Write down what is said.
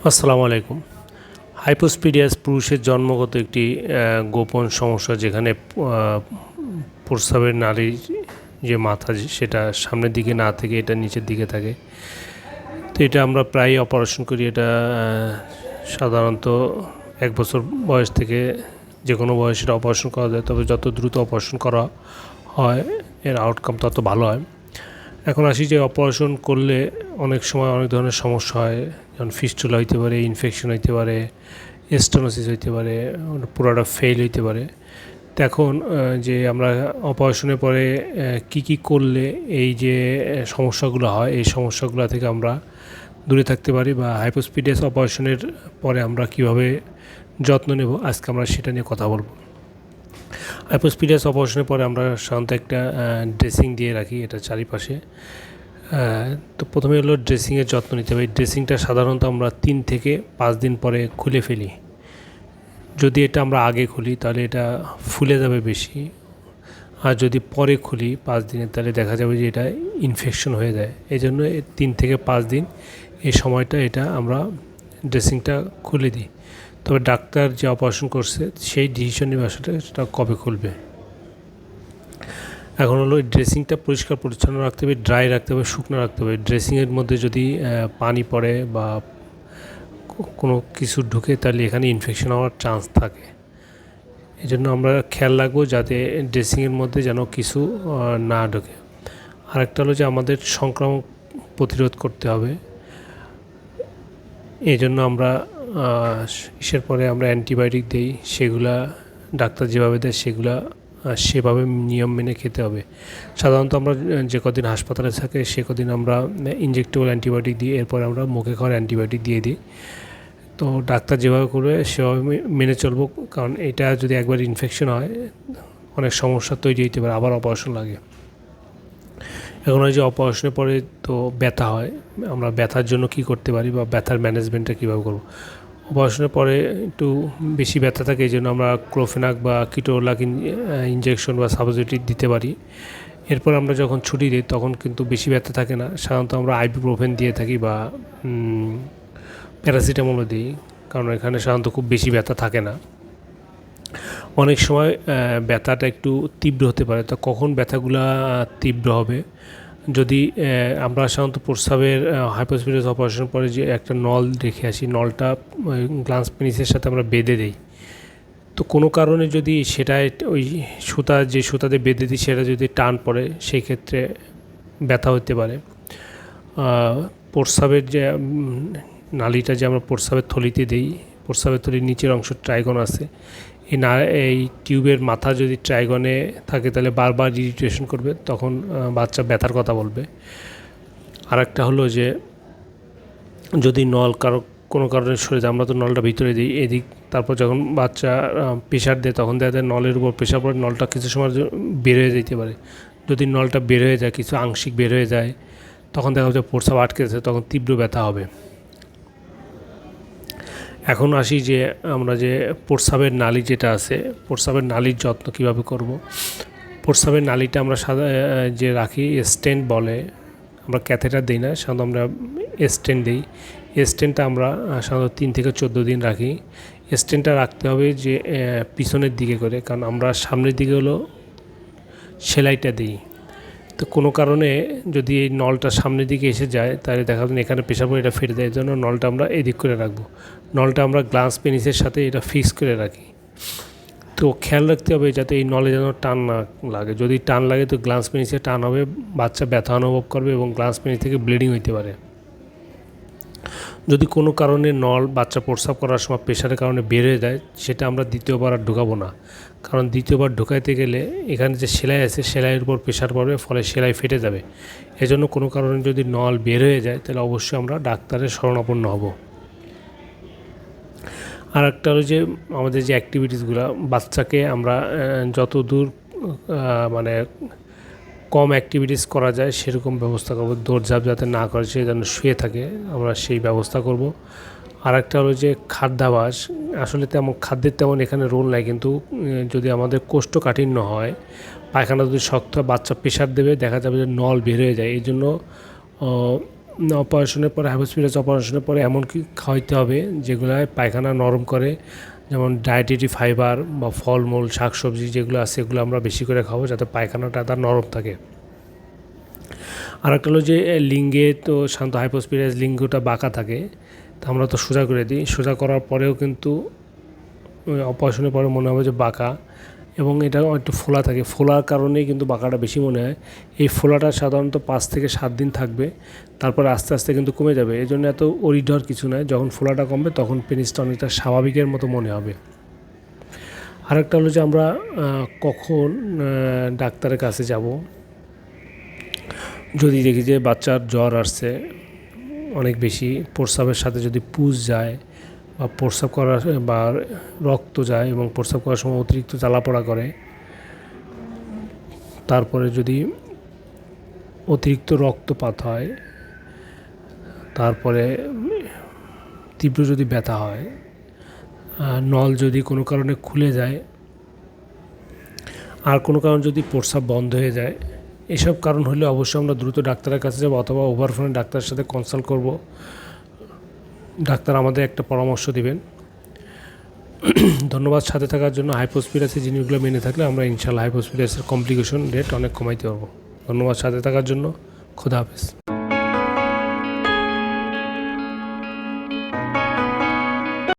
আসসালামু আলাইকুম। হাইপোস্পিডিয়াস পুরুষের জন্মগত একটি গোপন সমস্যা, যেখানে প্রস্রাবের নালীর যে মাথা সেটা সামনের দিকে না থেকে এটা নিচের দিকে থাকে। তো এটা আমরা প্রায়ই অপারেশন করি। এটা সাধারণত 1 বছর বয়স থেকে যে কোনো বয়সের অপারেশন করা যায়, তবে যত দ্রুত অপারেশন করা হয় এর আউটকাম তত ভালো হয়। এখন আসি যে অপারেশন করলে অনেক সময় অনেক ধরনের সমস্যা হয়, যেমন ফিস্টুলা হইতে পারে, ইনফেকশন হইতে পারে, স্টেনোসিস হইতে পারে, পুরোটা ফেল হইতে পারে। তো এখন যে আমরা অপারেশনের পরে কি করলে এই যে সমস্যাগুলো হয়, এই সমস্যাগুলো থেকে আমরা দূরে থাকতে পারি, বা হাইপোস্পিডিয়াস অপারেশনের পরে আমরা কিভাবে যত্ন নেব, আজকে আমরা সেটা নিয়ে কথা বলবো। হাইপোস্পিডিয়াস অপারেশনের পরে আমরা সাধারণত একটা ড্রেসিং দিয়ে রাখি এটা চারিপাশে। তো প্রথমে হলো ড্রেসিংয়ের যত্ন নিতে হবে। এই ড্রেসিংটা সাধারণত আমরা 3 থেকে 5 দিন পরে খুলে ফেলি। যদি এটা আমরা আগে খুলি তাহলে এটা ফুলে যাবে বেশি, আর যদি পরে খুলি 5 দিনে তাহলে দেখা যাবে যে এটা ইনফেকশন হয়ে যায়। এই জন্য 3 থেকে 5 দিন এই সময়টা এটা আমরা ড্রেসিংটা খুলে দিই। তবে ডাক্তার যে অপারেশন করছে সেই ডিসিশন নেবে আসলে সেটা কবে খুলবে। এখন হলো ড্রেসিংটা পরিষ্কার পরিচ্ছন্ন রাখতে হবে, ড্রাই রাখতে হবে, শুকনো রাখতে হবে। ড্রেসিংয়ের মধ্যে যদি পানি পড়ে বা কোনো কিছু ঢুকে তাহলে এখানে ইনফেকশন হওয়ার চান্স থাকে। এই জন্য আমরা খেয়াল রাখবো যাতে ড্রেসিংয়ের মধ্যে যেন কিছু না ঢোকে। আরেকটা হলো যে আমাদের সংক্রামক প্রতিরোধ করতে হবে। এই জন্য আমরা ইসের পরে আমরা অ্যান্টিবায়োটিক দিই, সেগুলা ডাক্তার যেভাবে দেয় সেগুলা সেভাবে নিয়ম মেনে খেতে হবে। সাধারণত আমরা যে কদিন হাসপাতালে থাকে সে কদিন আমরা ইনজেক্টেবল অ্যান্টিবায়োটিক দিই, এরপর আমরা মুখে খাওয়ার অ্যান্টিবায়োটিক দিয়ে দিই। তো ডাক্তার যেভাবে করবে সেভাবে মেনে চলবো, কারণ এটা যদি একবার ইনফেকশন হয় অনেক সমস্যা তৈরি হতে পারে, আবার অপারেশন লাগে। এখন ওই যে অপারেশনের পরে তো ব্যথা হয়, আমরা ব্যথার জন্য কি করতে পারি বা ব্যথার ম্যানেজমেন্টটা কীভাবে করবো। অপারেশনের পরে একটু বেশি ব্যথা থাকে, এই জন্য আমরা ক্লোফেনাক বা কিটোলাক ইঞ্জেকশন বা সাপোজিটরি দিতে পারি। এরপর আমরা যখন ছুটি দিই তখন কিন্তু বেশি ব্যথা থাকে না, সাধারণত আমরা আইবুপ্রোফেন দিয়ে থাকি বা প্যারাসিটামলও দিই, কারণ এখানে সাধারণত খুব বেশি ব্যথা থাকে না। অনেক সময় ব্যথাটা একটু তীব্র হতে পারে। তো কখন ব্যথাগুলা তীব্র হবে, যদি আমরা সাধারণত প্রস্রাবের হাইপোস্পিডিয়াস অপারেশন পরে যে একটা নল রেখে আসি, নলটা গ্লান্স পেনিসের সাথে আমরা বেঁধে দিই। তো কোনো কারণে যদি সেটায় ওই যে সুতাতে বেঁধে দিই সেটা যদি টান পড়ে, সেই ক্ষেত্রে ব্যথা হতে পারে। প্রস্রাবের যে নালীটা যে আমরা প্রস্রাবের থলিতে দিই, প্রস্রাবের থলির নিচের অংশ ট্রাইগন আছে, এই টিউবের মাথা যদি ট্রাইগনে থাকে তাহলে বারবার ইরিটেশন করবে, তখন বাচ্চা ব্যথার কথা বলবে। আরেকটা হলো যে যদি নল কোনো কারণে সরে যায়, আমরা তো নলটা ভিতরে দিই এদিক, তারপর যখন বাচ্চা প্রেশার দেয় তখন দেখা যায় নলের উপর প্রেশার পড়ে, নলটা কিছু সময় বের হয়ে যেতে পারে। যদি নলটা বের হয়ে যায়, কিছু আংশিক বের হয়ে যায়, তখন দেখা যাচ্ছে প্রস্রাব আটকে যাচ্ছে, তখন তীব্র ব্যথা হবে। এখন আসি যে আমরা যে প্রস্রাবের নালী যেটা আছে, প্রস্রাবের নালীর যত্ন কীভাবে করব। প্রস্রাবের নালীটা আমরা যে রাখি স্টেন্ট বলে, আমরা ক্যাথেটার দিই না, সাধারণত আমরা স্টেন্ট দিই। স্টেন্টটা আমরা সাধারণত 3 থেকে 14 দিন রাখি। স্টেন্টটা রাখতে হবে যে পিছনের দিকে করে, কারণ আমরা সামনের দিকে হলো সেলাইটা দিই। তো কোনো কারণে যদি এই নলটা সামনের দিকে এসে যায় তাহলে দেখা যাবে এখানে প্রেশার পড়ে এটা ফেটে দেয়, এই জন্য নলটা আমরা এদিক করে রাখবো। নলটা আমরা গ্লাস পেনিসের সাথে এটা ফিক্স করে রাখি। তো খেয়াল রাখতে হবে যাতে এই নলে যেন টান না লাগে। যদি টান লাগে তো গ্লাস পেনিসে টান হবে, বাচ্চা ব্যথা অনুভব করবে এবং গ্লাস পেনিস থেকে ব্লিডিং হইতে পারে। যদি কোনো কারণে নল বাচ্চা প্রস্রাব করার সময় প্রেশারের কারণে বের হয়ে যায়, সেটা আমরা দ্বিতীয়বার আর ঢোকাবো না, কারণ দ্বিতীয়বার ঢোকাইতে গেলে এখানে যে সেলাই আছে সেলাইয়ের উপর প্রেশার পড়বে, ফলে সেলাই ফেটে যাবে। এজন্য কোনো কারণে যদি নল বের হয়ে যায় তাহলে অবশ্যই আমরা ডাক্তারের শরণাপন্ন হব। আর একটা হলো যে আমাদের যে অ্যাক্টিভিটিসগুলো, বাচ্চাকে আমরা যত দূর মানে কম অ্যাক্টিভিটিস করা যায় সেরকম ব্যবস্থা করব। দৌড়ঝাঁপ যাতে না করে, সে যেন শুয়ে থাকে, আমরা সেই ব্যবস্থা করব। আর একটা হলো যে খাদ্যাভ্যাস, আসলে খাদ্যের তেমন এখানে রোল নাই, কিন্তু যদি আমাদের কোষ্ঠকাঠিন্য হয়, পায়খানা যদি শক্ত হয়, বাচ্চা প্রেশার দেবে, দেখা যাবে যে নল বের হয়ে যায়। এই জন্য অপারেশনের পরে হাইপোস্পিরাস অপারেশনের পরে এমন কি খাওয়াইতে হবে যেগুলো পায়খানা নরম করে, যেমন ডায়েটেরি ফাইবার বা ফলমূল শাকসবজি যেগুলো আছে এগুলো আমরা বেশি করে খাবো যাতে পায়খানাটা তার নরম থাকে। আর একটা হলো যে লিঙ্গে তো সাধারণত হাইপোস্পিরাস লিঙ্গটা বাঁকা থাকে, তো আমরা তো সোজা করে দিই, সোজা করার পরেও কিন্তু অপারেশনের পরে মনে হবে যে বাঁকা, এবং এটা একটু ফোলা থাকে, ফোলার কারণেই কিন্তু বাঁকাটা বেশি মনে হয়। এই ফোলাটা সাধারণত 5 থেকে 7 দিন থাকবে, তারপরে আস্তে আস্তে কিন্তু কমে যাবে। এই জন্য এত অরিডর কিছু নয়, যখন ফোলাটা কমবে তখন পেনিসটা অনেকটা স্বাভাবিকের মতো মনে হবে। আরেকটা হলো যে আমরা কখন ডাক্তারের কাছে যাব, যদি দেখি যে বাচ্চার জ্বর আসছে অনেক বেশি, প্রস্রাবের সাথে যদি পুজ যায় বা প্রস্রাব করার বা রক্ত যায় এবং প্রস্রাব করার সময় অতিরিক্ত জ্বালাপোড়া করে, তারপরে যদি অতিরিক্ত রক্তপাত হয়, তারপরে তীব্র যদি ব্যথা হয়, নল যদি কোনো কারণে খুলে যায়, আর কোনো কারণ যদি প্রস্রাব বন্ধ হয়ে যায়, এসব কারণ হলে অবশ্যই আমরা দ্রুত ডাক্তারের কাছে যাব অথবা ওভার ফোনে ডাক্তারের সাথে কনসাল্ট করব। ডাক্তার আমাদের একটা পরামর্শ দিবেন। ধন্যবাদ সাথে থাকার জন্য। হাইপোস্পিরাসের জিনিসগুলো মেনে থাকলে আমরা ইনশাআল্লাহ হাইপোস্পিরাসের কমপ্লিকেশন রেট অনেক কমাইতে পারবো। ধন্যবাদ সাথে থাকার জন্য। খোদা হাফেজ।